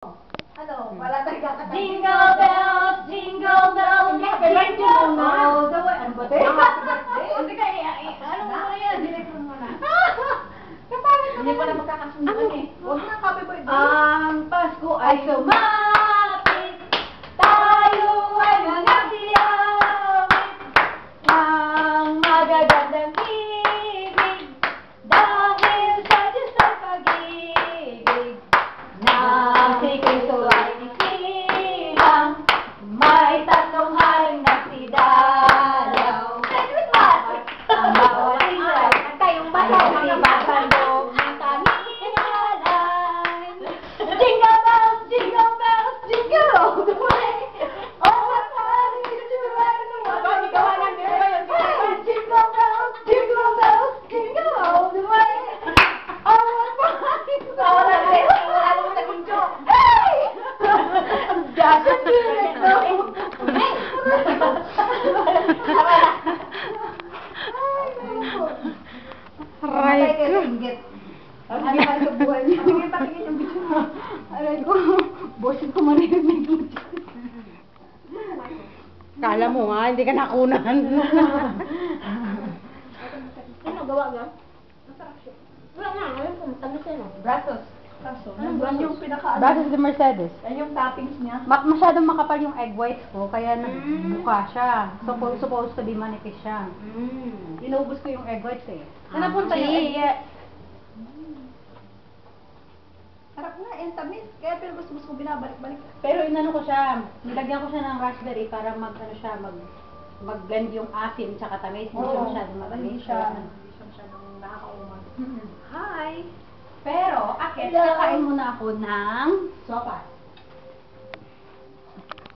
Ano? Wala tayong kakatayin. Jingle bells, jingle bells, jingle bells. Ano ba ito? Happy birthday? Hindi ka, ano mo na yan? Direct mo na. Hindi pa na magkakasunduan eh. Huwag na happy birthday. Ang Pasko ay sumapit, tayo ay manasiyawit ng magagandang ibig, dahil sa Diyos ay pag-ibig, na si Kristo ay isilang, may tatlong haring nagsidalaw. Merry Christmas! Ang bawat isa at kayong bayan mga batalo ng tanging alay. Jingle bells, jingle bells, jingle all the way. Oh, what fun it is to ride in the one. Jingle bells, jingle bells, jingle all the way. Oh, what fun it is to ride in the one. Hey! Just a minute, no. Aray ko. Ano ba sa buhay niyo? Sige, pakinggan yung video mo. Aray ko. Bosin ko marinig mo. Kala mo nga, hindi ka nakunan. Ano gawa ka? Wala nga, alam ko, matamis yan. Brasos. Brasos. Yan yung pinaka... That is the Mercedes. Yan yung toppings niya. Masyadong makapal yung egg whites ko, kaya nagbuka siya. Supposed to be manipis siya. Inubos ko yung egg whites eh. Saan napunta yung egg? Sarap nga, yung tamis. Kaya pero gusto ko binabalik-balik. Pero inano ko siya, nilagyan ko siya ng raspberry para mag-blend yung asim tsaka tamis. Hindi siya masyadong matamis. Hindi siya masyadong nakakaumag. Hi! Pero, akit, Kakain muna ako ng sopas.